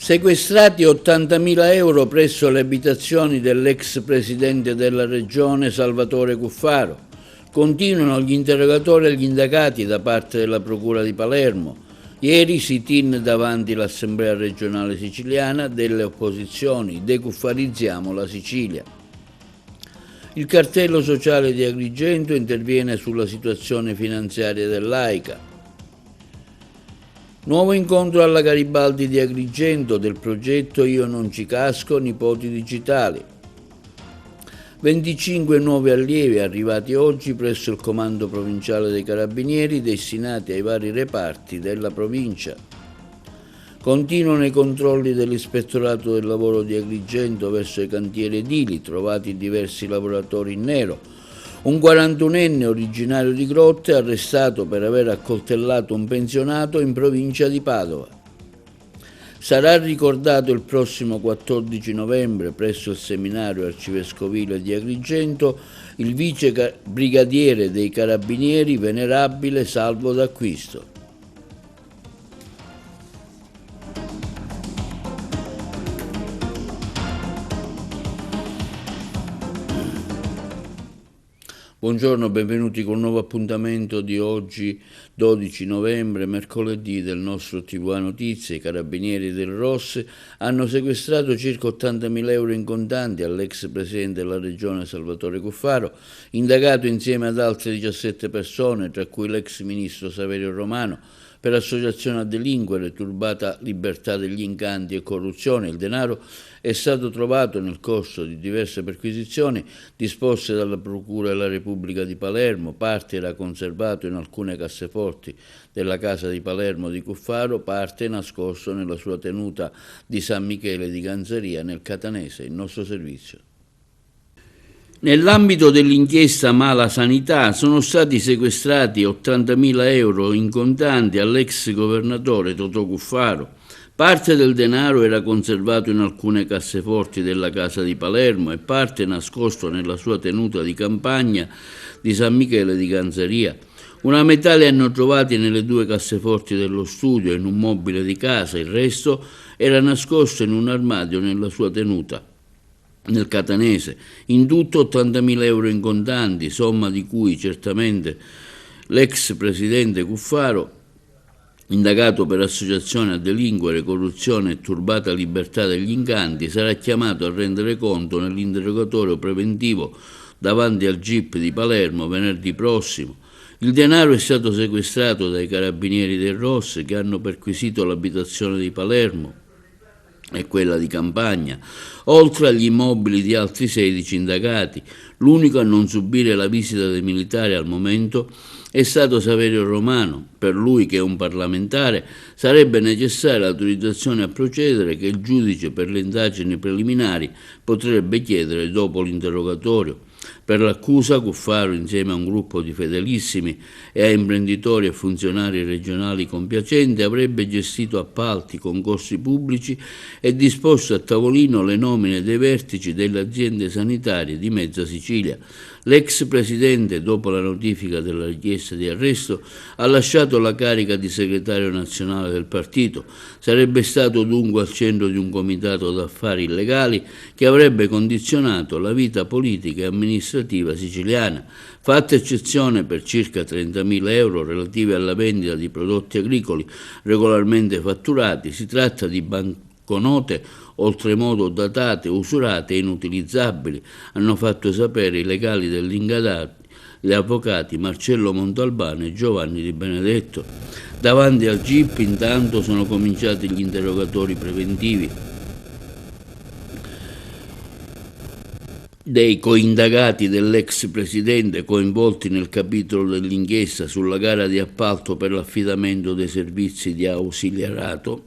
Sequestrati 80.000 euro presso le abitazioni dell'ex presidente della regione Salvatore Cuffaro. Continuano gli interrogatori agli indagati da parte della Procura di Palermo. Ieri sit-in davanti all'Assemblea regionale siciliana delle opposizioni, decuffarizziamo la Sicilia. Il cartello sociale di Agrigento interviene sulla situazione finanziaria dell'AICA. Nuovo incontro alla Garibaldi di Agrigento del progetto Io non ci casco, nipoti digitali. 25 nuovi allievi arrivati oggi presso il comando provinciale dei Carabinieri destinati ai vari reparti della provincia. Continuano i controlli dell'Ispettorato del Lavoro di Agrigento verso i cantieri edili, trovati diversi lavoratori in nero. Un 41enne originario di Grotte arrestato per aver accoltellato un pensionato in provincia di Padova. Sarà ricordato il prossimo 14 novembre presso il seminario arcivescovile di Agrigento il vice brigadiere dei Carabinieri venerabile Salvo D'Acquisto. Buongiorno, benvenuti con un nuovo appuntamento di oggi, 12 novembre, mercoledì, del nostro TV Notizie. I carabinieri del ROS hanno sequestrato circa 80.000 euro in contanti all'ex presidente della regione Salvatore Cuffaro, indagato insieme ad altre 17 persone, tra cui l'ex ministro Saverio Romano, per associazione a delinquere, turbata libertà degli incanti e corruzione. Il denaro è stato trovato nel corso di diverse perquisizioni disposte dalla Procura della Repubblica di Palermo. Parte era conservato in alcune casseforti della casa di Palermo di Cuffaro, parte nascosto nella sua tenuta di San Michele di Ganzeria nel Catanese, il nostro servizio. Nell'ambito dell'inchiesta Mala Sanità sono stati sequestrati 80.000 euro in contanti all'ex governatore Totò Cuffaro. Parte del denaro era conservato in alcune casseforti della casa di Palermo e parte nascosto nella sua tenuta di campagna di San Michele di Ganzeria. Una metà li hanno trovati nelle due casseforti dello studio e in un mobile di casa, il resto era nascosto in un armadio nella sua tenuta nel Catanese. In tutto 80.000 euro in contanti, somma di cui certamente l'ex presidente Cuffaro, indagato per associazione a delinquere, corruzione e turbata libertà degli incanti, sarà chiamato a rendere conto nell'interrogatorio preventivo davanti al GIP di Palermo venerdì prossimo. Il denaro è stato sequestrato dai carabinieri del ROS che hanno perquisito l'abitazione di Palermo e quella di campagna, oltre agli immobili di altri 16 indagati. L'unico a non subire la visita dei militari al momento è stato Saverio Romano. Per lui, che è un parlamentare, sarebbe necessaria l'autorizzazione a procedere che il giudice per le indagini preliminari potrebbe chiedere dopo l'interrogatorio. Per l'accusa, Cuffaro, insieme a un gruppo di fedelissimi e a imprenditori e funzionari regionali compiacenti, avrebbe gestito appalti, concorsi pubblici e disposto a tavolino le nomine dei vertici delle aziende sanitarie di mezza Sicilia. L'ex presidente, dopo la notifica della richiesta di arresto, ha lasciato la carica di segretario nazionale del partito. Sarebbe stato dunque al centro di un comitato d'affari illegali che avrebbe condizionato la vita politica e amministrativa siciliana. Fatta eccezione per circa 30.000 euro relativi alla vendita di prodotti agricoli regolarmente fatturati, si tratta di banconote oltremodo datate, usurate e inutilizzabili, hanno fatto sapere i legali degli indagati, gli avvocati Marcello Montalbano e Giovanni Di Benedetto. Davanti al GIP intanto sono cominciati gli interrogatori preventivi dei coindagati dell'ex presidente coinvolti nel capitolo dell'inchiesta sulla gara di appalto per l'affidamento dei servizi di ausiliarato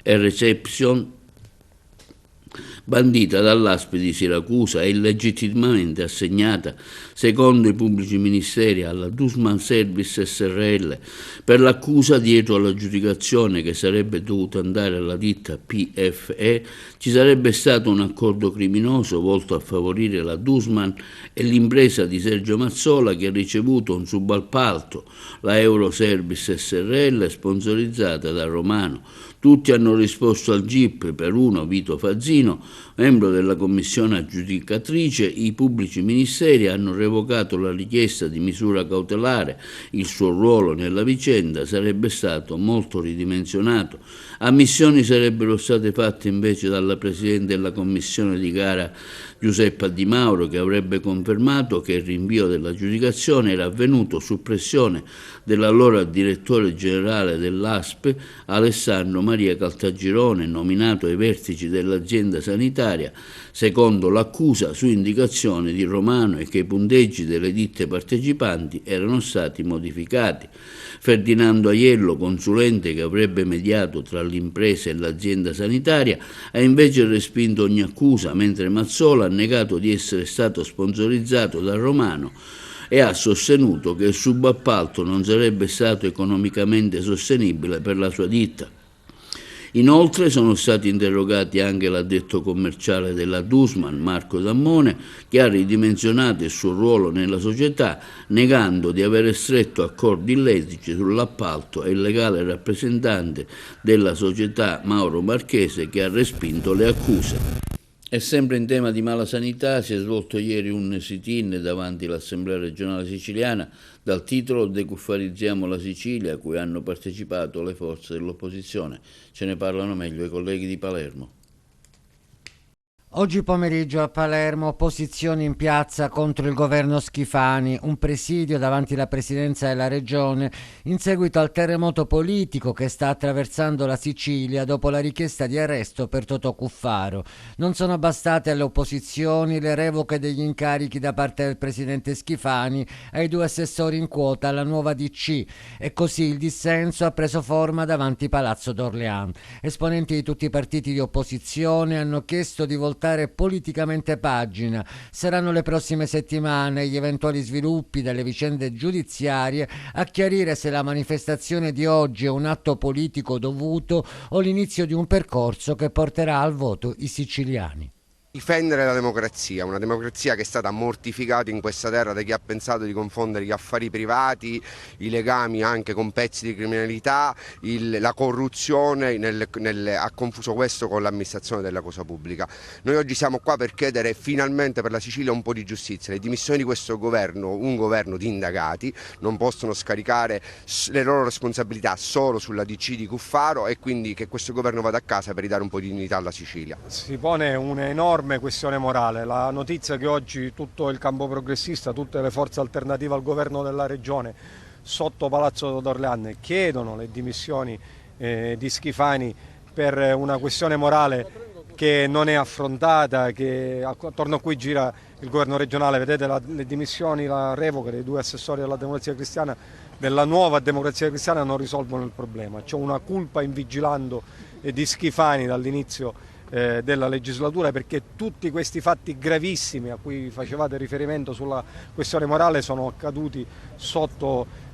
e reception bandita dall'ASP di Siracusa e illegittimamente assegnata, secondo i pubblici ministeri, alla Dussmann Service Srl per l'accusa dietro all'aggiudicazione che sarebbe dovuta andare alla ditta PFE, ci sarebbe stato un accordo criminoso volto a favorire la Dussmann e l'impresa di Sergio Mazzola che ha ricevuto un subappalto, la Euroservice Srl, sponsorizzata da Romano. Tutti hanno risposto al GIP, per uno Vito Fazzino, membro della commissione aggiudicatrice. I pubblici ministeri hanno revocato la richiesta di misura cautelare, il suo ruolo nella vicenda sarebbe stato molto ridimensionato. Ammissioni sarebbero state fatte invece dalla Presidente della Commissione di gara Giuseppa Di Mauro, che avrebbe confermato che il rinvio dell'aggiudicazione era avvenuto su pressione dell'allora direttore generale dell'ASP, Alessandro Maria Caltagirone, nominato ai vertici dell'azienda sanitaria, secondo l'accusa su indicazione di Romano, e che i punteggi delle ditte partecipanti erano stati modificati. Ferdinando Aiello, consulente che avrebbe mediato tra l'impresa e l'azienda sanitaria, ha invece respinto ogni accusa, mentre Mazzola ha negato di essere stato sponsorizzato da Romano e ha sostenuto che il subappalto non sarebbe stato economicamente sostenibile per la sua ditta. Inoltre sono stati interrogati anche l'addetto commerciale della Dussmann, Marco Dammone, che ha ridimensionato il suo ruolo nella società, negando di avere stretto accordi illeciti sull'appalto, e il legale rappresentante della società Mauro Marchese, che ha respinto le accuse. E sempre in tema di malasanità si è svolto ieri un sit-in davanti all'Assemblea regionale siciliana dal titolo "Decuffarizziamo la Sicilia", a cui hanno partecipato le forze dell'opposizione. Ce ne parlano meglio i colleghi di Palermo. Oggi pomeriggio a Palermo, opposizioni in piazza contro il governo Schifani, un presidio davanti alla presidenza della regione in seguito al terremoto politico che sta attraversando la Sicilia dopo la richiesta di arresto per Totò Cuffaro. Non sono bastate alle opposizioni le revoche degli incarichi da parte del presidente Schifani ai 2 assessori in quota alla nuova DC, e così il dissenso ha preso forma davanti Palazzo d'Orléans. Esponenti di tutti i partiti di opposizione hanno chiesto di voltare politicamente pagina. Saranno le prossime settimane gli eventuali sviluppi delle vicende giudiziarie a chiarire se la manifestazione di oggi è un atto politico dovuto o l'inizio di un percorso che porterà al voto i siciliani. Difendere la democrazia, una democrazia che è stata mortificata in questa terra da chi ha pensato di confondere gli affari privati, i legami anche con pezzi di criminalità, la corruzione, ha confuso questo con l'amministrazione della cosa pubblica. Noi oggi siamo qua per chiedere finalmente per la Sicilia un po' di giustizia. Le dimissioni di questo governo, un governo di indagati, non possono scaricare le loro responsabilità solo sulla DC di Cuffaro, e quindi che questo governo vada a casa per ridare un po' di dignità alla Sicilia. Si pone un'enorme questione morale. La notizia che oggi tutto il campo progressista, tutte le forze alternative al governo della regione sotto Palazzo d'Orléans chiedono le dimissioni di Schifani per una questione morale che non è affrontata, che attorno a cui gira il governo regionale. Vedete le dimissioni, la revoca dei 2 assessori della Democrazia Cristiana, della nuova Democrazia Cristiana, non risolvono il problema. C'è una culpa in vigilando di Schifani dall'inizio della legislatura, perché tutti questi fatti gravissimi a cui facevate riferimento sulla questione morale sono accaduti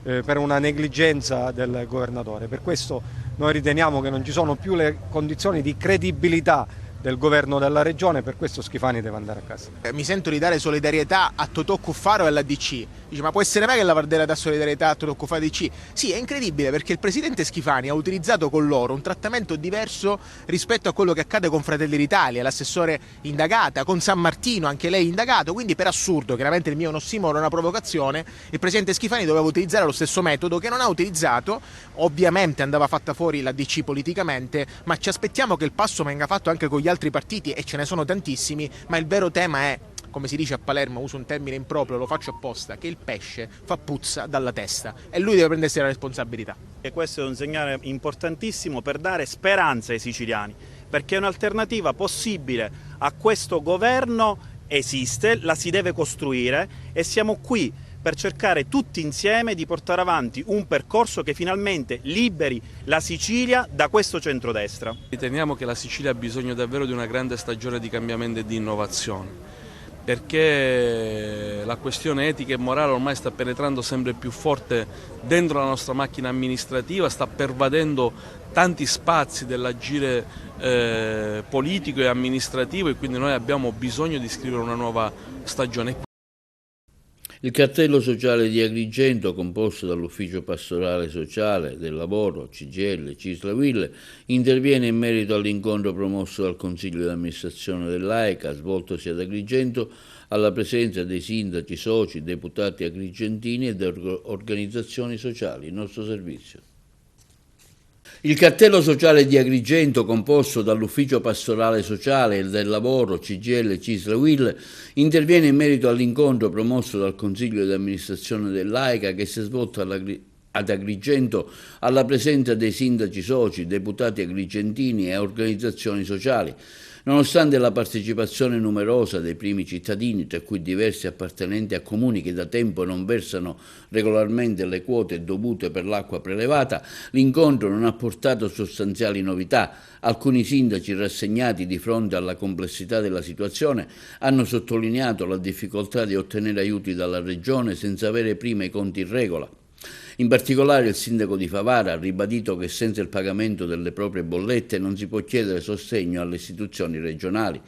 per una negligenza del governatore. Per questo noi riteniamo che non ci sono più le condizioni di credibilità del governo della regione, per questo Schifani deve andare a casa. Mi sento di dare solidarietà a Totò Cuffaro e alla DC. Dice, ma può essere mai che la Vardera dà solidarietà a Totò Cuffaro e alla DC? Sì, è incredibile, perché il presidente Schifani ha utilizzato con loro un trattamento diverso rispetto a quello che accade con Fratelli d'Italia, l'assessore indagata, con San Martino, anche lei indagato, quindi per assurdo, chiaramente il mio è un ossimoro, una provocazione, il presidente Schifani doveva utilizzare lo stesso metodo che non ha utilizzato. Ovviamente andava fatta fuori la DC politicamente, ma ci aspettiamo che il passo venga fatto anche con gli altri partiti, e ce ne sono tantissimi, ma il vero tema è, come si dice a Palermo, uso un termine improprio, lo faccio apposta, che il pesce fa puzza dalla testa e lui deve prendersi la responsabilità. E questo è un segnale importantissimo per dare speranza ai siciliani, perché un'alternativa possibile a questo governo esiste, la si deve costruire, e siamo qui per cercare tutti insieme di portare avanti un percorso che finalmente liberi la Sicilia da questo centrodestra. Riteniamo che la Sicilia ha bisogno davvero di una grande stagione di cambiamento e di innovazione, perché la questione etica e morale ormai sta penetrando sempre più forte dentro la nostra macchina amministrativa, sta pervadendo tanti spazi dell'agire politico e amministrativo, e quindi noi abbiamo bisogno di scrivere una nuova stagione. Il cartello sociale di Agrigento, composto dall'Ufficio Pastorale Sociale del Lavoro, CGIL, CISL UIL, interviene in merito all'incontro promosso dal Consiglio di amministrazione dell'AICA, svoltosi ad Agrigento, alla presenza dei sindaci, soci, deputati agrigentini e delle organizzazioni sociali. Il nostro servizio. Il cartello sociale di Agrigento, composto dall'Ufficio Pastorale Sociale del Lavoro, CGIL, CISL UIL, interviene in merito all'incontro promosso dal Consiglio di amministrazione dell'AICA che si è svolto ad Agrigento alla presenza dei sindaci soci, deputati agrigentini e organizzazioni sociali. Nonostante la partecipazione numerosa dei primi cittadini, tra cui diversi appartenenti a comuni che da tempo non versano regolarmente le quote dovute per l'acqua prelevata, l'incontro non ha portato sostanziali novità. Alcuni sindaci, rassegnati di fronte alla complessità della situazione, hanno sottolineato la difficoltà di ottenere aiuti dalla Regione senza avere prima i conti in regola. In particolare il sindaco di Favara ha ribadito che senza il pagamento delle proprie bollette non si può chiedere sostegno alle istituzioni regionali.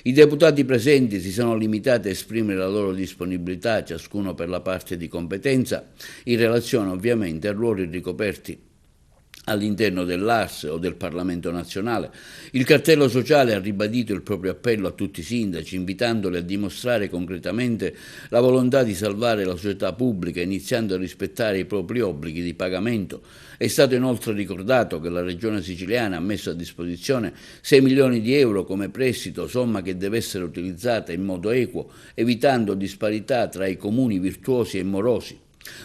I deputati presenti si sono limitati a esprimere la loro disponibilità, ciascuno per la parte di competenza, in relazione ovviamente a ruoli ricoperti all'interno dell'ARS o del Parlamento nazionale. Il cartello sociale ha ribadito il proprio appello a tutti i sindaci, invitandoli a dimostrare concretamente la volontà di salvare la società pubblica, iniziando a rispettare i propri obblighi di pagamento. È stato inoltre ricordato che la Regione siciliana ha messo a disposizione 6 milioni di euro come prestito, somma che deve essere utilizzata in modo equo, evitando disparità tra i comuni virtuosi e morosi.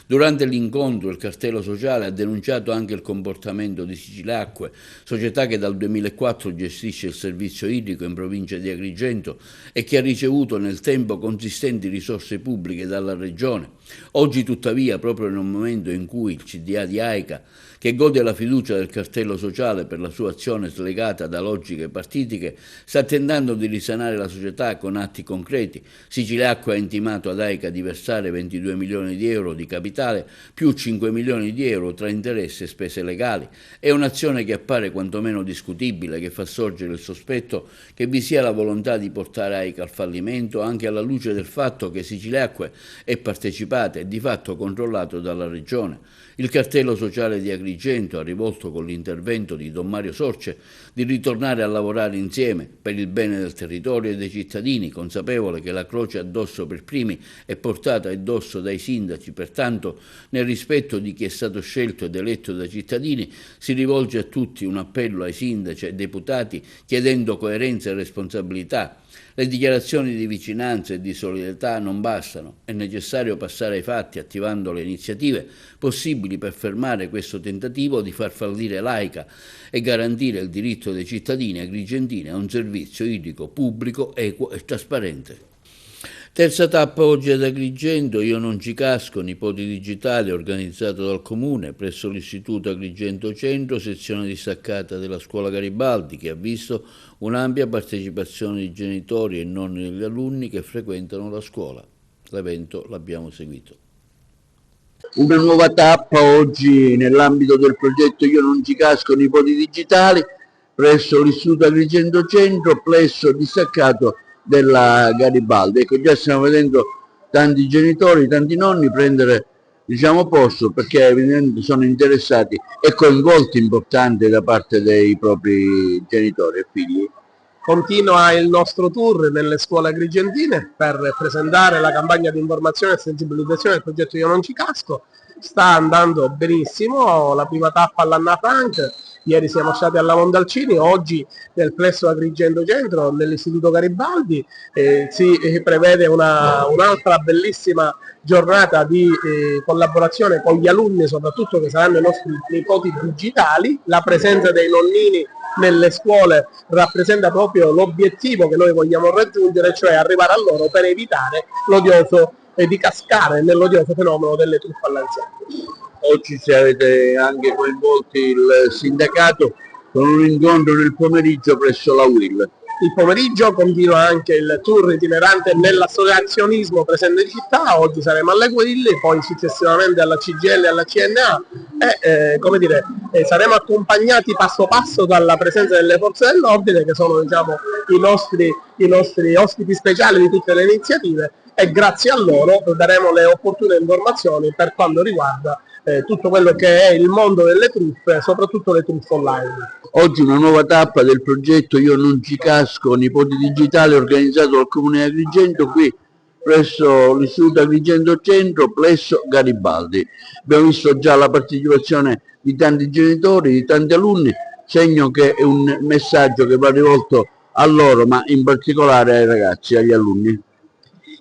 Durante l'incontro il cartello sociale ha denunciato anche il comportamento di Siciliacque, società che dal 2004 gestisce il servizio idrico in provincia di Agrigento e che ha ricevuto nel tempo consistenti risorse pubbliche dalla Regione. Oggi tuttavia, proprio nel momento in cui il CDA di AICA, che gode la fiducia del cartello sociale per la sua azione slegata da logiche partitiche, sta tentando di risanare la società con atti concreti. Siciliacque ha intimato ad AICA di versare 22 milioni di euro di capitale più 5 milioni di euro tra interessi e spese legali. È un'azione che appare quantomeno discutibile, che fa sorgere il sospetto che vi sia la volontà di portare AICA al fallimento, anche alla luce del fatto che Siciliacque è partecipata e di fatto controllato dalla Regione. Il cartello sociale di Agrigento ha rivolto con l'intervento di Don Mario Sorce di ritornare a lavorare insieme per il bene del territorio e dei cittadini, consapevole che la croce addosso per primi è portata addosso dai sindaci. Pertanto, nel rispetto di chi è stato scelto ed eletto dai cittadini, si rivolge a tutti un appello ai sindaci e ai deputati chiedendo coerenza e responsabilità. Le dichiarazioni di vicinanza e di solidarietà non bastano, è necessario passare ai fatti attivando le iniziative possibili per fermare questo tentativo di far fallire l'AICA e garantire il diritto dei cittadini agrigentini a un servizio idrico pubblico, equo e trasparente. Terza tappa oggi ad Agrigento, Io non ci casco, nipoti digitali, organizzato dal Comune presso l'Istituto Agrigento Centro, sezione distaccata della Scuola Garibaldi, che ha visto un'ampia partecipazione di genitori e nonni degli alunni che frequentano la scuola. L'evento l'abbiamo seguito. Una nuova tappa oggi nell'ambito del progetto Io non ci casco, nipoti digitali, presso l'Istituto Agrigento Centro, plesso distaccato della Garibaldi. Ecco, già stiamo vedendo tanti genitori, tanti nonni prendere posto, perché evidentemente sono interessati e coinvolti importante da parte dei propri genitori e figli. Continua il nostro tour nelle scuole agrigentine per presentare la campagna di informazione e sensibilizzazione del progetto Io non ci casco. Sta andando benissimo, la prima tappa all'Anna Frank, ieri siamo stati alla Mondalcini, oggi nel plesso Agrigento Centro, nell'Istituto Garibaldi, si prevede un'altra bellissima giornata di collaborazione con gli alunni, soprattutto che saranno i nostri nipoti digitali. La presenza dei nonnini nelle scuole rappresenta proprio l'obiettivo che noi vogliamo raggiungere, cioè arrivare a loro per evitare l'odioso di cascare nell'odioso fenomeno delle truffe all'anziano. Oggi ci avete anche coinvolti il sindacato con un incontro nel pomeriggio presso la UIL. Il pomeriggio continua anche il tour itinerante nell'associazionismo presente in città, oggi saremo alle Guilli, poi successivamente alla CGL e alla CNA e saremo accompagnati passo passo dalla presenza delle forze dell'ordine, che sono i nostri ospiti speciali di tutte le iniziative, e grazie a loro daremo le opportune informazioni per quanto riguarda tutto quello che è il mondo delle truffe, soprattutto le truffe online. Oggi una nuova tappa del progetto Io non ci casco, nipoti digitali, organizzato dal Comune di Agrigento qui presso l'Istituto Agrigento Centro, Plesso Garibaldi. Abbiamo visto già la partecipazione di tanti genitori, di tanti alunni, segno che è un messaggio che va rivolto a loro, ma in particolare ai ragazzi, agli alunni.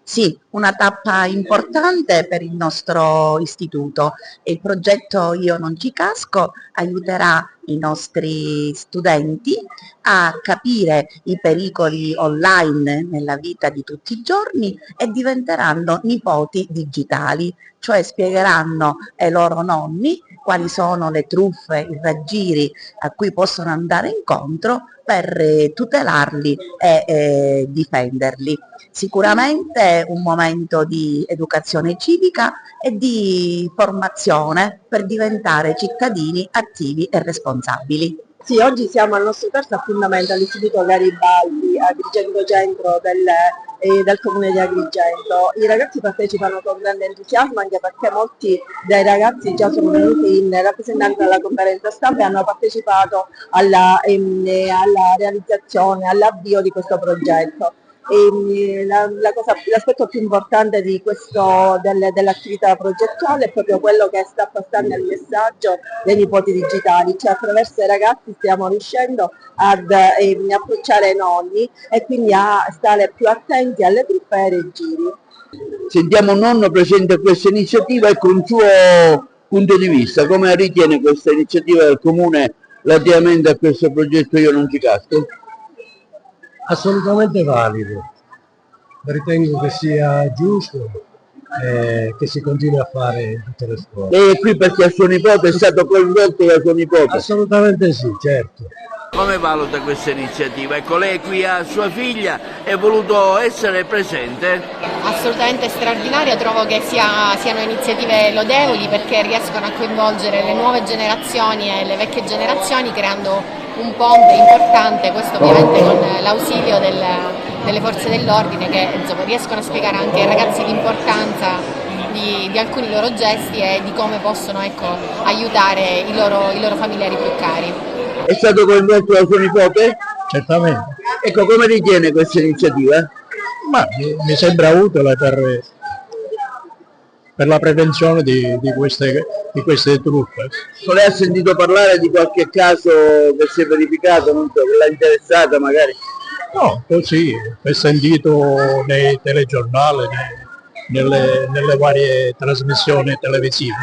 Sì, una tappa importante per il nostro istituto. Il progetto Io non ci casco aiuterà i nostri studenti a capire i pericoli online nella vita di tutti i giorni e diventeranno nipoti digitali, cioè spiegheranno ai loro nonni quali sono le truffe, i raggiri a cui possono andare incontro per tutelarli e difenderli. Sicuramente un momento di educazione civica e di formazione per diventare cittadini attivi e responsabili. Sì, oggi siamo al nostro terzo appuntamento all'Istituto Garibaldi, Agrigento Centro del Comune di Agrigento. I ragazzi partecipano con grande entusiasmo, anche perché molti dei ragazzi già sono venuti in rappresentanza della conferenza stampa e hanno partecipato alla realizzazione, all'avvio di questo progetto. L'aspetto più importante dell'attività progettuale è proprio quello che sta passando il messaggio dei nipoti digitali, cioè attraverso i ragazzi stiamo riuscendo ad approcciare i nonni e quindi a stare più attenti alle truffe e ai raggiri. Sentiamo un nonno presente a questa iniziativa e con il suo punto di vista, come ritiene questa iniziativa del Comune relativamente a questo progetto Io non ci casco? Assolutamente valido, ritengo che sia giusto che si continui a fare in tutte le scuole. Lei è qui perché suo nipote è stato coinvolto da suo nipote? Assolutamente sì, certo. Come valuta questa iniziativa? Ecco, lei qui ha sua figlia e ha voluto essere presente? Assolutamente straordinaria, trovo che siano iniziative lodevoli perché riescono a coinvolgere le nuove generazioni e le vecchie generazioni creando un ponte importante, questo ovviamente con l'ausilio delle forze dell'ordine che insomma, riescono a spiegare anche ai ragazzi l'importanza di alcuni loro gesti e di come possono aiutare i loro familiari più cari. È stato coinvolto da suo nipote? Certamente. Ecco, come ritiene questa iniziativa? Ma mi sembra utile per la prevenzione di queste truffe. Lei ha sentito parlare di qualche caso che si è verificato, non so, che l'ha interessata magari? No, così, ho sentito nei telegiornali, nelle varie trasmissioni televisive.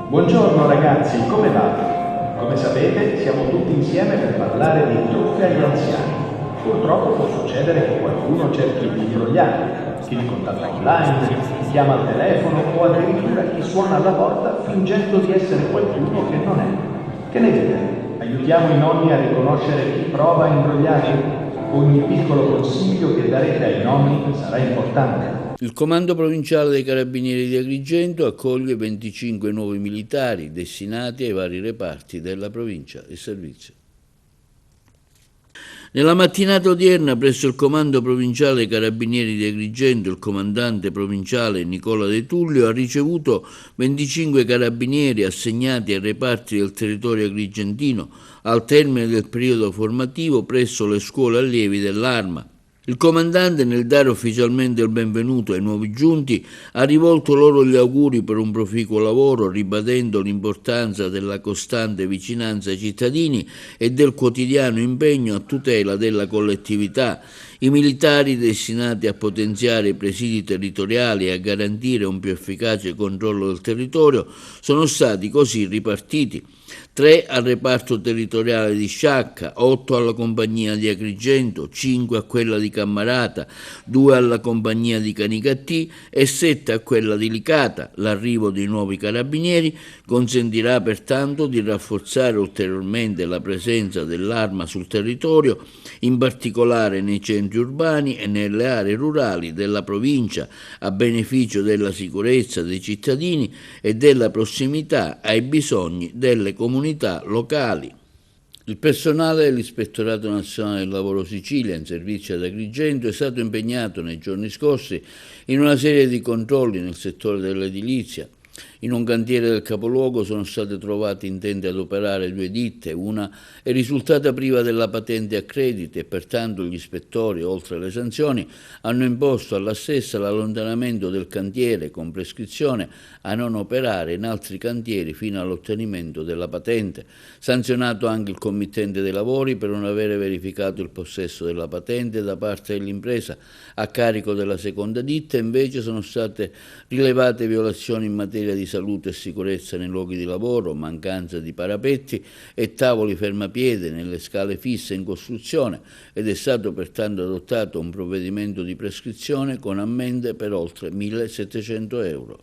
Buongiorno ragazzi, come va? Come sapete siamo tutti insieme per parlare di truffe agli anziani. Purtroppo può succedere che qualcuno cerchi di imbrogliare, chi vi contatta online, chi chiama al telefono o addirittura chi suona alla porta fingendo di essere qualcuno che non è. Che ne dite? Aiutiamo i nonni a riconoscere chi prova a imbrogliarli? Ogni piccolo consiglio che darete ai nonni sarà importante. Il Comando Provinciale dei Carabinieri di Agrigento accoglie 25 nuovi militari destinati ai vari reparti della provincia e servizio. Nella mattinata odierna presso il Comando Provinciale dei Carabinieri di Agrigento il comandante provinciale Nicola De Tullio ha ricevuto 25 carabinieri assegnati ai reparti del territorio agrigentino al termine del periodo formativo presso le scuole allievi dell'Arma. Il comandante, nel dare ufficialmente il benvenuto ai nuovi giunti, ha rivolto loro gli auguri per un proficuo lavoro, ribadendo l'importanza della costante vicinanza ai cittadini e del quotidiano impegno a tutela della collettività. I militari destinati a potenziare i presidi territoriali e a garantire un più efficace controllo del territorio sono stati così ripartiti: 3 al reparto territoriale di Sciacca, 8 alla compagnia di Agrigento, 5 a quella di Cammarata, 2 alla compagnia di Canicattì e 7 a quella di Licata. L'arrivo di nuovi carabinieri consentirà pertanto di rafforzare ulteriormente la presenza dell'arma sul territorio, in particolare nei centri urbani e nelle aree rurali della provincia, a beneficio della sicurezza dei cittadini e della prossimità ai bisogni delle comunità locali. Il personale dell'Ispettorato Nazionale del Lavoro Sicilia in servizio ad Agrigento è stato impegnato nei giorni scorsi in una serie di controlli nel settore dell'edilizia. In un cantiere del capoluogo sono state trovate intente ad operare 2 ditte, una è risultata priva della patente a crediti e pertanto gli ispettori, oltre alle sanzioni, hanno imposto alla stessa l'allontanamento del cantiere con prescrizione a non operare in altri cantieri fino all'ottenimento della patente. Sanzionato anche il committente dei lavori per non avere verificato il possesso della patente da parte dell'impresa. A carico della seconda ditta invece sono state rilevate violazioni in materia di salute e sicurezza nei luoghi di lavoro, mancanza di parapetti e tavoli fermapiede nelle scale fisse in costruzione ed è stato pertanto adottato un provvedimento di prescrizione con ammende per oltre 1.700 euro.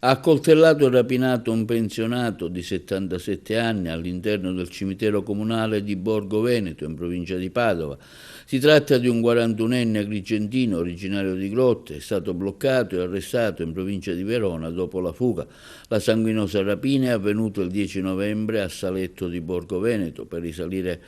Ha accoltellato e rapinato un pensionato di 77 anni all'interno del cimitero comunale di Borgo Veneto, in provincia di Padova. Si tratta di un 41enne agrigentino originario di Grotte, è stato bloccato e arrestato in provincia di Verona dopo la fuga. La sanguinosa rapina è avvenuta il 10 novembre a Saletto di Borgo Veneto. Per risalire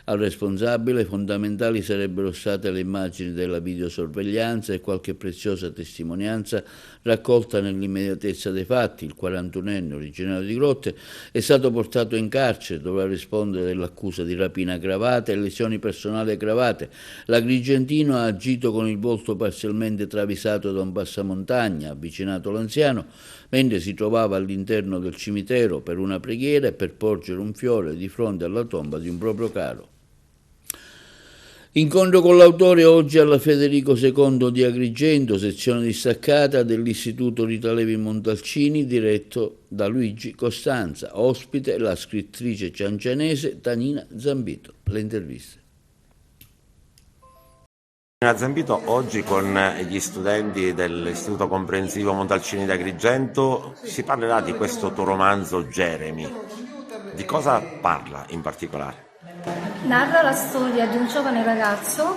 al responsabile fondamentali sarebbero state le immagini della videosorveglianza e qualche preziosa testimonianza raccolta nell'immediatezza dei fatti. Il 41enne originario di Grotte è stato portato in carcere, dovrà rispondere dell'accusa di rapina aggravata e lesioni personali aggravate. L'agrigentino ha agito con il volto parzialmente travisato da un passamontagna, ha avvicinato l'anziano mentre si trovava all'interno del cimitero per una preghiera e per porgere un fiore di fronte alla tomba di un proprio caro. Incontro con l'autore oggi alla Federico II di Agrigento, sezione distaccata dell'Istituto Rita Levi-Montalcini, diretto da Luigi Costanza. Ospite la scrittrice ciancianese Tanina Zambito. Le interviste. Tanina Zambito, oggi con gli studenti dell'Istituto Comprensivo Montalcini di Agrigento si parlerà di questo tuo romanzo Jeremy. Di cosa parla in particolare? Narra la storia di un giovane ragazzo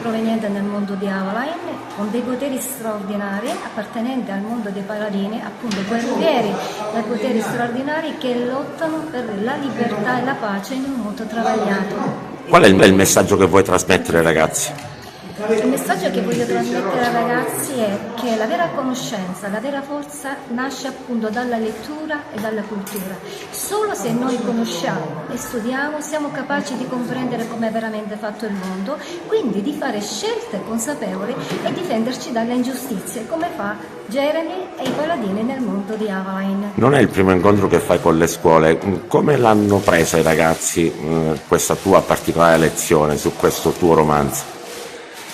proveniente dal mondo di Avaline, con dei poteri straordinari, appartenente al mondo dei paladini, appunto guerrieri dai poteri straordinari che lottano per la libertà e la pace in un mondo travagliato. Qual è il messaggio che vuoi trasmettere ai ragazzi? Il messaggio che voglio trasmettere ai ragazzi è che la vera conoscenza, la vera forza nasce appunto dalla lettura e dalla cultura. Solo se noi conosciamo e studiamo siamo capaci di comprendere come è veramente fatto il mondo, quindi di fare scelte consapevoli e difenderci dalle ingiustizie, come fa Jeremy e i paladini nel mondo di Avaline. Non è il primo incontro che fai con le scuole. Come l'hanno presa i ragazzi questa tua particolare lezione su questo tuo romanzo?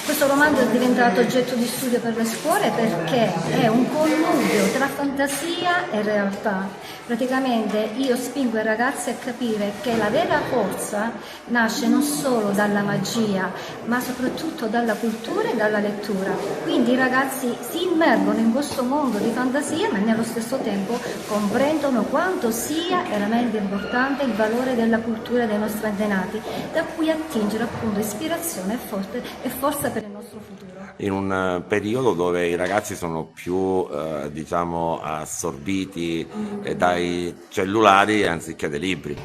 Questo romanzo è diventato oggetto di studio per le scuole perché è un connubio tra fantasia e realtà. Praticamente io spingo i ragazzi a capire che la vera forza nasce non solo dalla magia, ma soprattutto dalla cultura e dalla lettura. Quindi i ragazzi si immergono in questo mondo di fantasia, ma nello stesso tempo comprendono quanto sia veramente importante il valore della cultura dei nostri antenati, da cui attingere appunto ispirazione e forza per il nostro futuro. In un periodo dove i ragazzi sono più assorbiti dai cellulari anziché dai libri.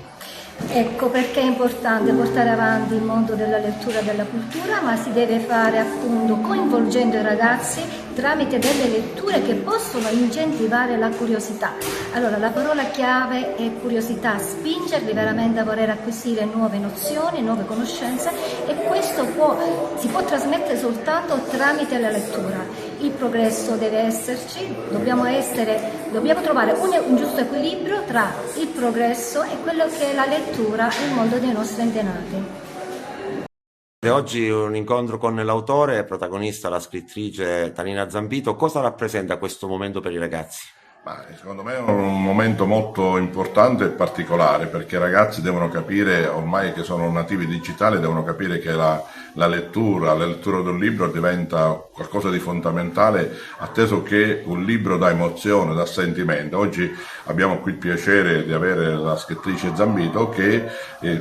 Ecco perché è importante portare avanti il mondo della lettura e della cultura, ma si deve fare appunto coinvolgendo i ragazzi tramite delle letture che possono incentivare la curiosità. Allora la parola chiave è curiosità, spingerli veramente a voler acquisire nuove nozioni, nuove conoscenze, e questo si può trasmettere soltanto tramite la lettura. Il progresso deve esserci, dobbiamo trovare un giusto equilibrio tra il progresso e quello che è la lettura e il mondo dei nostri antenati. Oggi un incontro con l'autore e protagonista, la scrittrice Tanina Zambito. Cosa rappresenta questo momento per i ragazzi? Ma secondo me è un momento molto importante e particolare, perché i ragazzi devono capire, ormai che sono nativi digitali, devono capire che la lettura di un libro diventa qualcosa di fondamentale, atteso che un libro dà emozione, dà sentimento. Oggi abbiamo qui il piacere di avere la scrittrice Zambito che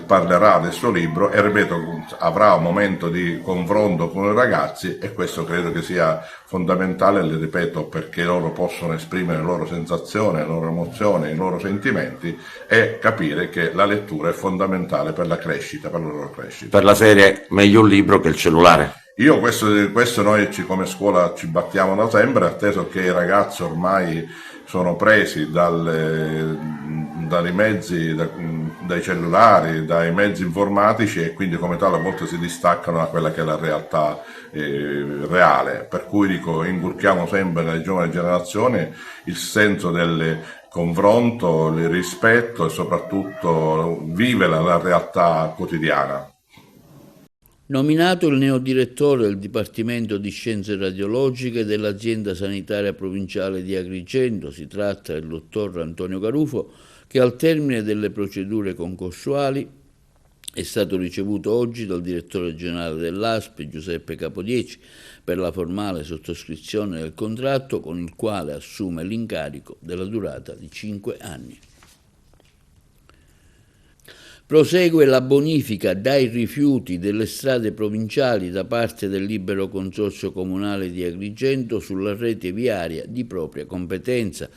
parlerà del suo libro e, ripeto, avrà un momento di confronto con i ragazzi, e questo credo che sia fondamentale, le ripeto, perché loro possono esprimere le loro sensazioni, le loro emozioni, i loro sentimenti, e capire che la lettura è fondamentale per la crescita, per la loro crescita. Per la serie meglio un libro che il cellulare. Io questo noi come scuola ci battiamo da sempre, atteso che i ragazzi ormai sono presi dai mezzi, dai cellulari, dai mezzi informatici, e quindi come tale a volte si distaccano da quella che è la realtà reale. Per cui dico, inculchiamo sempre nelle giovani generazioni il senso del confronto, il rispetto e soprattutto vivere la realtà quotidiana. Nominato il neodirettore del Dipartimento di Scienze Radiologiche dell'Azienda Sanitaria Provinciale di Agrigento, si tratta del dottor Antonio Garufo, che al termine delle procedure concorsuali è stato ricevuto oggi dal direttore generale dell'ASP, Giuseppe Capodieci, per la formale sottoscrizione del contratto con il quale assume l'incarico della durata di 5 anni. Prosegue la bonifica dai rifiuti delle strade provinciali da parte del Libero Consorzio Comunale di Agrigento sulla rete viaria di propria competenza.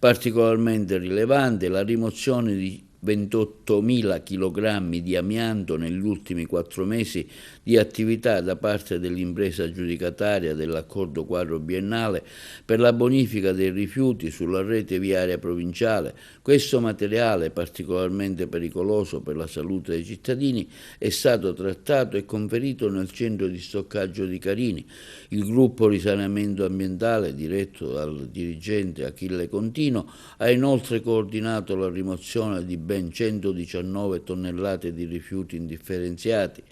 Particolarmente rilevante la rimozione di 28.000 kg di amianto negli ultimi 4 mesi di attività da parte dell'impresa aggiudicataria dell'accordo quadro biennale per la bonifica dei rifiuti sulla rete viaria provinciale. Questo materiale, particolarmente pericoloso per la salute dei cittadini, è stato trattato e conferito nel centro di stoccaggio di Carini. Il gruppo risanamento ambientale, diretto dal dirigente Achille Contino, ha inoltre coordinato la rimozione di ben 119 tonnellate di rifiuti indifferenziati,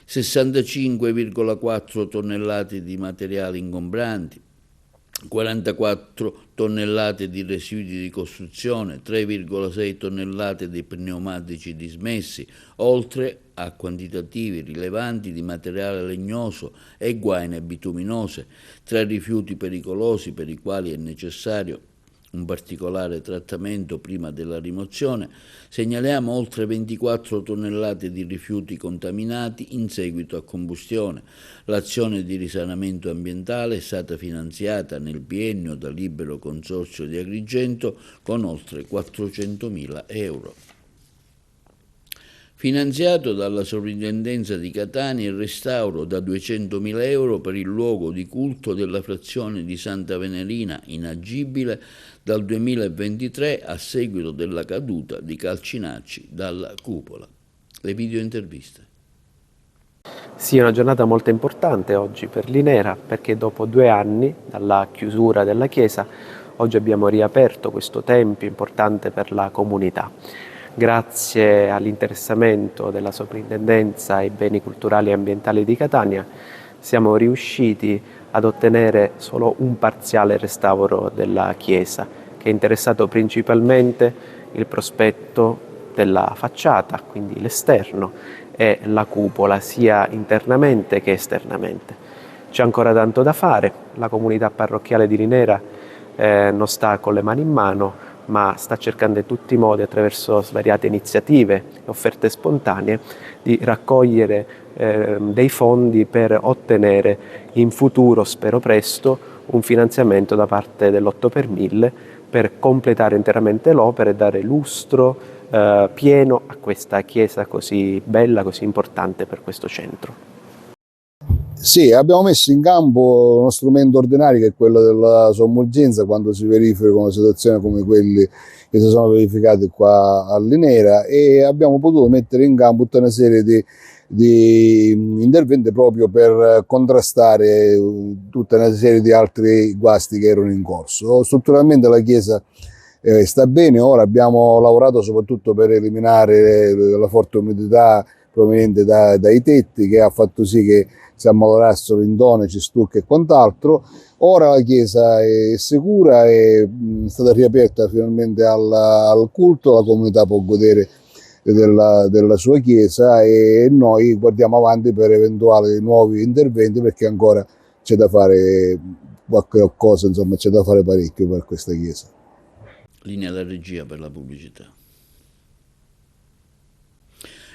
65,4 tonnellate di materiali ingombranti, 44 tonnellate di residui di costruzione, 3,6 tonnellate di pneumatici dismessi, oltre a quantitativi rilevanti di materiale legnoso e guaine bituminose, tra rifiuti pericolosi per i quali è necessario un particolare trattamento prima della rimozione. Segnaliamo oltre 24 tonnellate di rifiuti contaminati in seguito a combustione. L'azione di risanamento ambientale è stata finanziata nel biennio dal Libero Consorzio di Agrigento con oltre 400.000 euro. Finanziato dalla Sovrintendenza di Catania il restauro da 200.000 euro per il luogo di culto della frazione di Santa Venerina, inagibile dal 2023 a seguito della caduta di calcinacci dalla cupola. Le videointerviste. Sì, è una giornata molto importante oggi per l'Inera, perché dopo 2 anni dalla chiusura della chiesa, oggi abbiamo riaperto questo tempio importante per la comunità. Grazie all'interessamento della Soprintendenza ai beni culturali e ambientali di Catania siamo riusciti ad ottenere solo un parziale restauro della chiesa, che è interessato principalmente il prospetto della facciata, quindi l'esterno, e la cupola, sia internamente che esternamente. C'è ancora tanto da fare, la comunità parrocchiale di Linera non sta con le mani in mano, ma sta cercando in tutti i modi, attraverso svariate iniziative e offerte spontanee, di raccogliere dei fondi per ottenere in futuro, spero presto, un finanziamento da parte dell'8 per 1000 per completare interamente l'opera e dare lustro pieno a questa chiesa così bella, così importante per questo centro. Sì, abbiamo messo in campo uno strumento ordinario che è quello della sommergenza quando si verificano situazioni come quelle che si sono verificate qua all'Inera, e abbiamo potuto mettere in campo tutta una serie di interventi proprio per contrastare tutta una serie di altri guasti che erano in corso. Strutturalmente la chiesa sta bene, ora abbiamo lavorato soprattutto per eliminare la forte umidità proveniente dai tetti, che ha fatto sì che si ammalorassero intonaci, stucchi e quant'altro. Ora la chiesa è sicura, è stata riaperta finalmente al culto, la comunità può godere della sua chiesa e noi guardiamo avanti per eventuali nuovi interventi, perché ancora c'è da fare qualche cosa, insomma c'è da fare parecchio per questa chiesa. Linea alla regia per la pubblicità.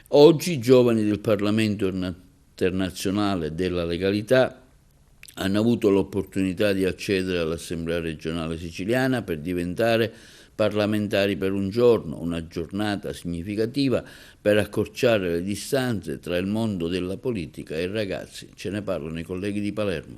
Oggi i giovani del Parlamento internazionale della legalità hanno avuto l'opportunità di accedere all'Assemblea regionale siciliana per diventare parlamentari per un giorno, una giornata significativa per accorciare le distanze tra il mondo della politica e i ragazzi. Ce ne parlano i colleghi di Palermo.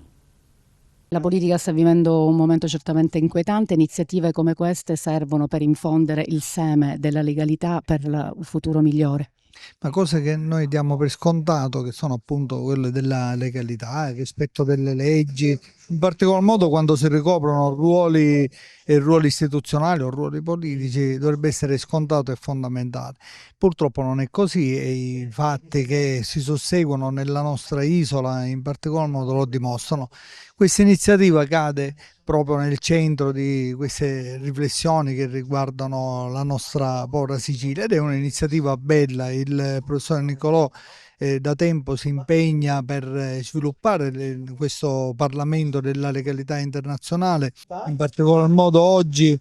La politica sta vivendo un momento certamente inquietante, iniziative come queste servono per infondere il seme della legalità per un futuro migliore. Ma cose che noi diamo per scontato, che sono appunto quelle della legalità, il rispetto delle leggi, in particolar modo quando si ricoprono ruoli istituzionali o ruoli politici, dovrebbe essere scontato e fondamentale. Purtroppo non è così e i fatti che si susseguono nella nostra isola in particolar modo lo dimostrano. Questa iniziativa cade proprio nel centro di queste riflessioni che riguardano la nostra povera Sicilia ed è un'iniziativa bella. Il professor Nicolò da tempo si impegna per sviluppare questo Parlamento della legalità internazionale, in particolar modo oggi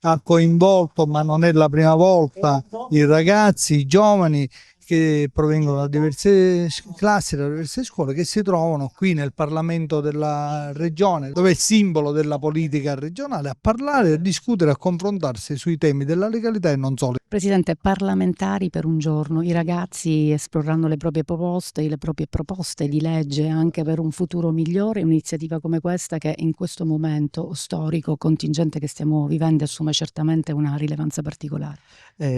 ha coinvolto, ma non è la prima volta, i ragazzi, i giovani che provengono da diverse classi, da diverse scuole, che si trovano qui nel Parlamento della Regione, dove è simbolo della politica regionale, a parlare, a discutere, a confrontarsi sui temi della legalità e non solo. Presidente, parlamentari per un giorno, i ragazzi esplorranno le proprie proposte di legge anche per un futuro migliore, un'iniziativa come questa che in questo momento storico, contingente che stiamo vivendo, assume certamente una rilevanza particolare.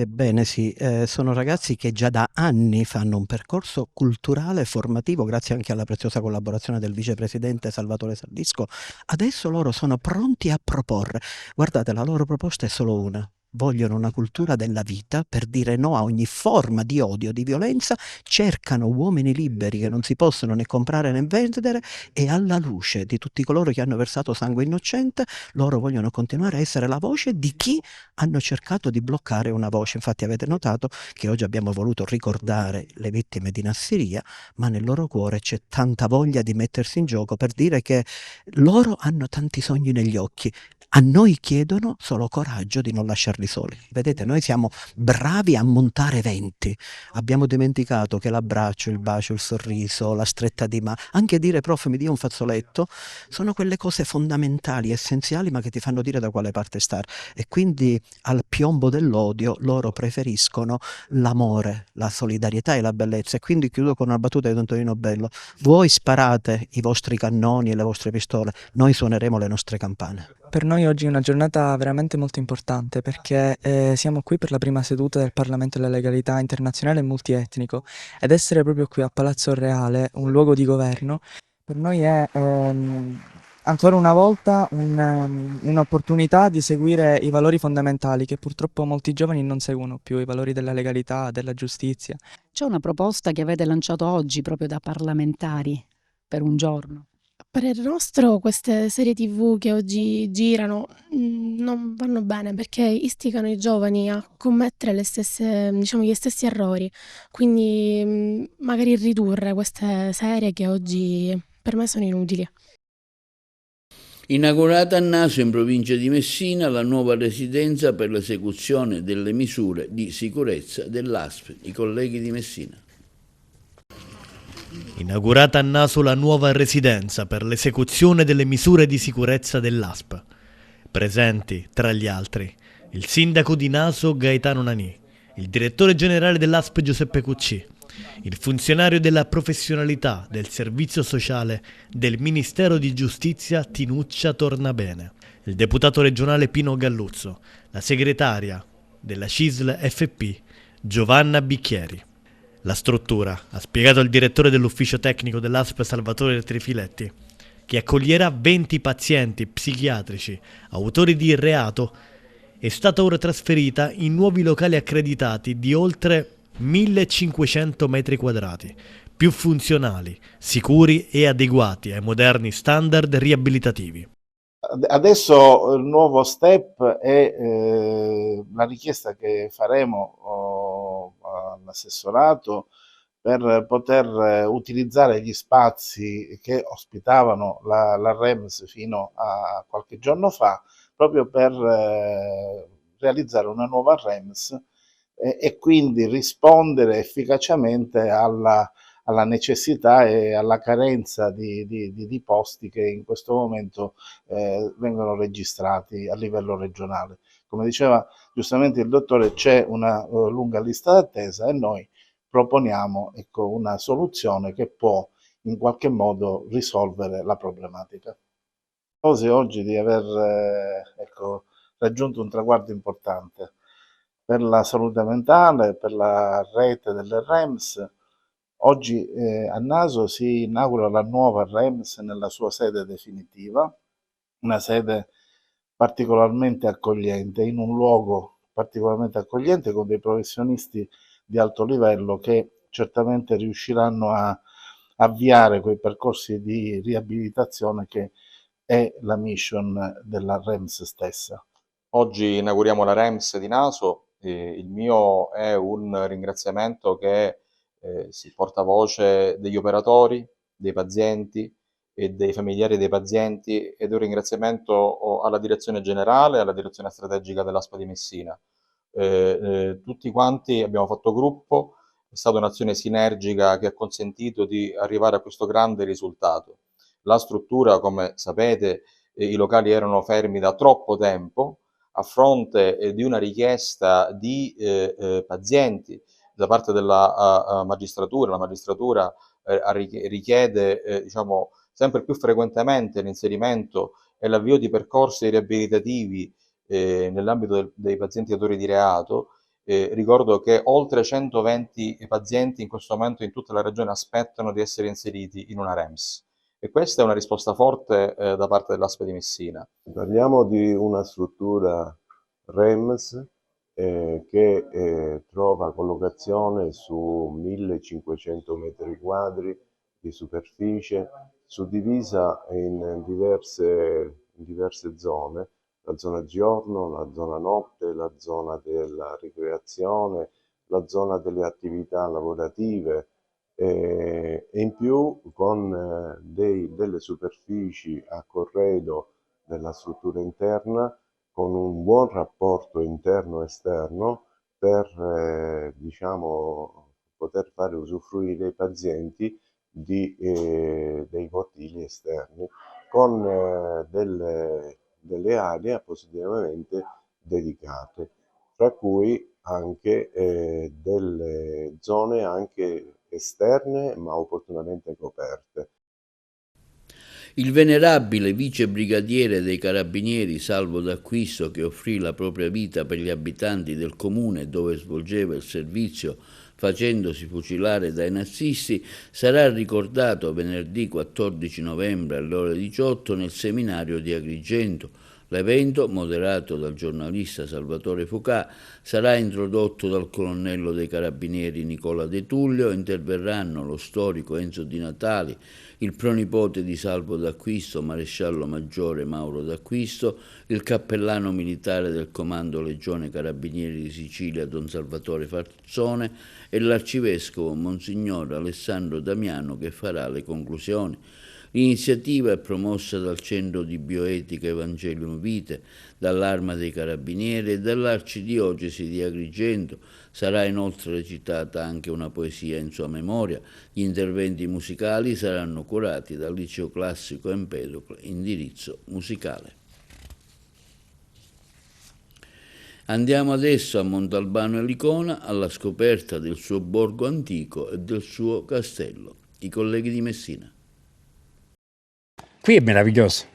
Bene sì, sono ragazzi che già da anni fanno un percorso culturale formativo grazie anche alla preziosa collaborazione del vicepresidente Salvatore Saldisco. Adesso loro sono pronti a proporre. Guardate, la loro proposta è solo una. Vogliono una cultura della vita per dire no a ogni forma di odio, di violenza, cercano uomini liberi che non si possono né comprare né vendere e alla luce di tutti coloro che hanno versato sangue innocente, loro vogliono continuare a essere la voce di chi hanno cercato di bloccare una voce. Infatti avete notato che oggi abbiamo voluto ricordare le vittime di Nassiriya, ma nel loro cuore c'è tanta voglia di mettersi in gioco per dire che loro hanno tanti sogni negli occhi. A noi chiedono solo coraggio di non lasciarli soli. Vedete, noi siamo bravi a montare eventi. Abbiamo dimenticato che l'abbraccio, il bacio, il sorriso, la stretta di mano, anche dire prof mi dia un fazzoletto, sono quelle cose fondamentali, essenziali, ma che ti fanno dire da quale parte stare. E quindi al piombo dell'odio loro preferiscono l'amore, la solidarietà e la bellezza. E quindi chiudo con una battuta di Don Tonino Bello. Voi sparate i vostri cannoni e le vostre pistole, noi suoneremo le nostre campane. Per noi oggi è una giornata veramente molto importante perché siamo qui per la prima seduta del Parlamento della Legalità Internazionale e Multietnico ed essere proprio qui a Palazzo Reale, un luogo di governo, per noi è ancora una volta un'opportunità di seguire i valori fondamentali che purtroppo molti giovani non seguono più, i valori della legalità, della giustizia. C'è una proposta che avete lanciato oggi proprio da parlamentari per un giorno. Per il nostro queste serie TV che oggi girano non vanno bene perché istigano i giovani a commettere gli stessi errori, quindi magari ridurre queste serie che oggi per me sono inutili. Inaugurata a Naso, in provincia di Messina, la nuova residenza per l'esecuzione delle misure di sicurezza dell'ASP. I colleghi di Messina. Inaugurata a Naso la nuova residenza per l'esecuzione delle misure di sicurezza dell'ASP. Presenti, tra gli altri, il sindaco di Naso Gaetano Nani, il direttore generale dell'ASP Giuseppe Cucci, il funzionario della professionalità del servizio sociale del Ministero di Giustizia Tinuccia Tornabene, il deputato regionale Pino Galluzzo, la segretaria della CISL FP Giovanna Bicchieri. La struttura, ha spiegato il direttore dell'ufficio tecnico dell'ASP Salvatore Trifiletti, che accoglierà 20 pazienti psichiatrici autori di reato, è stata ora trasferita in nuovi locali accreditati di oltre 1500 metri quadrati, più funzionali, sicuri e adeguati ai moderni standard riabilitativi. Adesso il nuovo step è la richiesta che faremo all'assessorato per poter utilizzare gli spazi che ospitavano la REMS fino a qualche giorno fa, proprio per realizzare una nuova REMS e quindi rispondere efficacemente alla necessità e alla carenza di posti che in questo momento vengono registrati a livello regionale. Come diceva giustamente il dottore, c'è una lunga lista d'attesa e noi proponiamo, ecco, una soluzione che può in qualche modo risolvere la problematica. Oggi di aver raggiunto un traguardo importante per la salute mentale, per la rete delle REMS. Oggi a Naso si inaugura la nuova REMS nella sua sede definitiva, una sede particolarmente accogliente, in un luogo particolarmente accogliente con dei professionisti di alto livello che certamente riusciranno a avviare quei percorsi di riabilitazione che è la mission della REMS stessa. Oggi inauguriamo la REMS di Naso, il mio è un ringraziamento che si portavoce degli operatori, dei pazienti e dei familiari dei pazienti ed un ringraziamento alla direzione generale e alla direzione strategica dell'ASPA di Messina. Tutti quanti abbiamo fatto gruppo, è stata un'azione sinergica che ha consentito di arrivare a questo grande risultato. La struttura, come sapete, i locali erano fermi da troppo tempo a fronte di una richiesta di pazienti da parte della magistratura. La magistratura richiede diciamo, sempre più frequentemente l'inserimento e l'avvio di percorsi riabilitativi nell'ambito dei pazienti autori di reato. Ricordo che oltre 120 pazienti in questo momento in tutta la regione aspettano di essere inseriti in una REMS e questa è una risposta forte da parte dell'ASPA di Messina. Parliamo di una struttura REMS che trova collocazione su 1500 metri quadri di superficie, suddivisa in diverse zone, la zona giorno, la zona notte, la zona della ricreazione, la zona delle attività lavorative e in più con delle superfici a corredo della struttura interna con un buon rapporto interno-esterno per diciamo, poter fare usufruire i pazienti dei cortili esterni con delle aree appositamente dedicate, tra cui anche delle zone anche esterne ma opportunamente coperte. Il venerabile vice brigadiere dei Carabinieri Salvo D'Acquisto, che offrì la propria vita per gli abitanti del comune dove svolgeva il servizio facendosi fucilare dai nazisti, sarà ricordato venerdì 14 novembre alle ore 18 nel seminario di Agrigento. L'evento, moderato dal giornalista Salvatore Focà, sarà introdotto dal colonnello dei Carabinieri Nicola De Tullio. Interverranno lo storico Enzo Di Natali, il pronipote di Salvo D'Acquisto, maresciallo maggiore Mauro D'Acquisto, il cappellano militare del Comando Legione Carabinieri di Sicilia Don Salvatore Fazzone e l'arcivescovo Monsignor Alessandro Damiano, che farà le conclusioni. L'iniziativa è promossa dal Centro di Bioetica Evangelium Vitae, dall'Arma dei Carabinieri e dall'Arcidiocesi di Agrigento. Sarà inoltre recitata anche una poesia in sua memoria. Gli interventi musicali saranno curati dal Liceo Classico Empedocle, indirizzo musicale. Andiamo adesso a Montalbano e Licona alla scoperta del suo borgo antico e del suo castello. I colleghi di Messina. Qui è meraviglioso.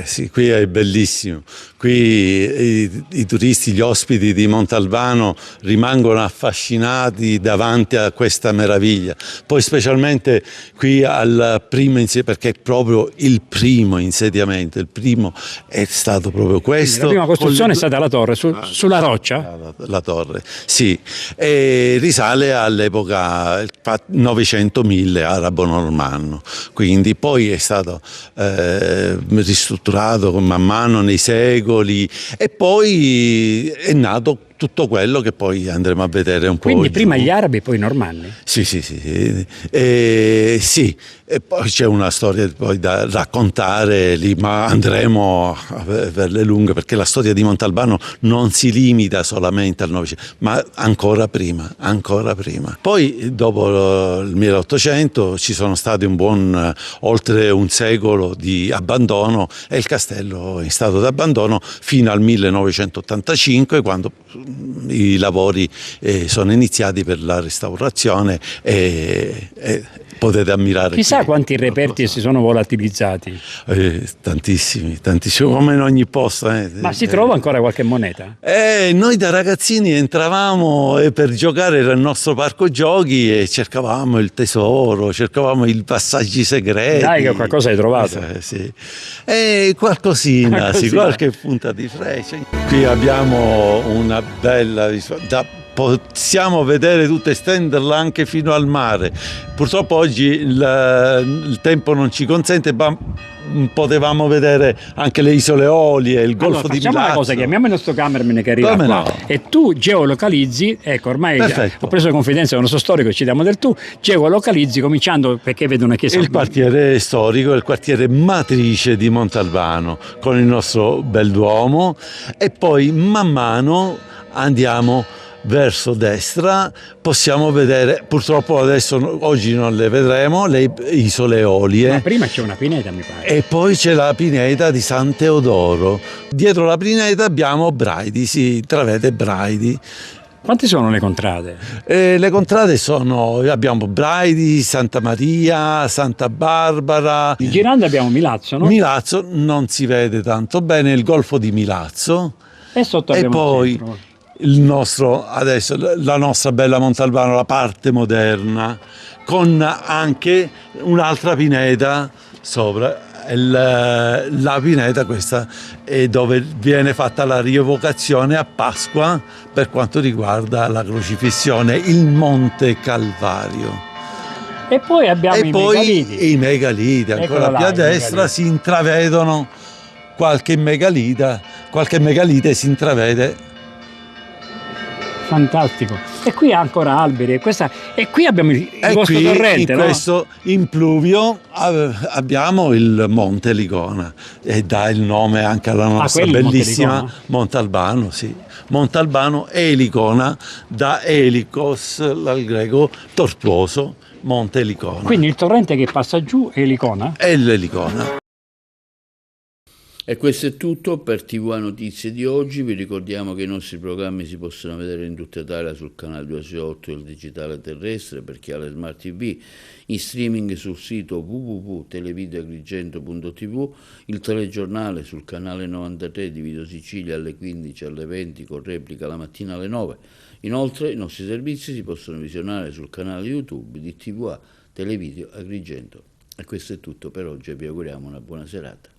Sì, qui è bellissimo. Qui i turisti, gli ospiti di Montalbano rimangono affascinati davanti a questa meraviglia. Poi specialmente qui al primo insediamento, perché è proprio il primo insediamento, il primo è stato proprio questo. La prima costruzione è stata la torre, sulla roccia? La torre, sì, e risale all'epoca 900.000 arabo-normanno, quindi poi è stato ristrutturato man mano nei secoli e poi è nato tutto quello che poi andremo a vedere un po'. Quindi prima gli arabi e poi i normanni? Sì. Sì, e poi c'è una storia poi da raccontare lì, ma andremo per le lunghe, perché la storia di Montalbano non si limita solamente al Novecento, ma ancora prima. Poi dopo il 1800 ci sono stati oltre un secolo di abbandono e il castello è in stato d'abbandono fino al 1985, quando i lavori sono iniziati per la restaurazione e potete ammirare. Chissà quanti reperti si sono volatilizzati. Tantissimi, come in ogni posto. Ma si trova ancora qualche moneta? Noi da ragazzini entravamo per giocare, era il nostro parco giochi e cercavamo il tesoro, cercavamo i passaggi segreti. Dai, che qualcosa hai trovato. Sì. Qualcosina, sì, qualche punta di freccia. Qui abbiamo una bella possiamo vedere tutto, estenderla anche fino al mare. Purtroppo oggi il tempo non ci consente, ma potevamo vedere anche le isole Eolie, il golfo di Milazzo. Facciamo una cosa, chiamiamo il nostro cameraman che arriva qua e tu geolocalizzi, ecco, ormai ho preso confidenza con il nostro storico, ci diamo del tu, geolocalizzi cominciando perché vedo una chiesa. Il quartiere storico è il quartiere matrice di Montalbano con il nostro bel Duomo e poi man mano andiamo verso destra, possiamo vedere, purtroppo oggi non le vedremo, le isole Eolie. Ma prima c'è una pineta, mi pare. E poi c'è la pineta di San Teodoro. Dietro la pineta abbiamo Braidi, si intravede Braidi. Quante sono le contrade? Le contrade abbiamo Braidi, Santa Maria, Santa Barbara. Girando abbiamo Milazzo, no? Milazzo non si vede tanto bene, il golfo di Milazzo. E sotto abbiamo poi la nostra bella Montalbano, la parte moderna, con anche un'altra pineta sopra. La pineta questa è dove viene fatta la rievocazione a Pasqua per quanto riguarda la crocifissione, il Monte Calvario. E poi abbiamo i megaliti, ancora più a destra si intravedono qualche megalite si intravede. Fantastico. E qui ancora alberi, e qui abbiamo il vostro torrente, in questo impluvio abbiamo il Monte Licona e dà il nome anche alla nostra bellissima Montalbano, sì. Montalbano e Licona, da Elikos, dal greco tortuoso, Monte Licona. Quindi il torrente che passa giù è Licona? È l'Elicona. E questo è tutto per TV Notizie di oggi. Vi ricordiamo che i nostri programmi si possono vedere in tutta Italia sul canale 268 del digitale terrestre per chi ha le smart TV, in streaming sul sito www.televideoagrigento.tv, il telegiornale sul canale 93 di Video Sicilia alle 15 alle 20 con replica la mattina alle 9. Inoltre i nostri servizi si possono visionare sul canale YouTube di TVA Televideo Agrigento. E questo è tutto per oggi e vi auguriamo una buona serata.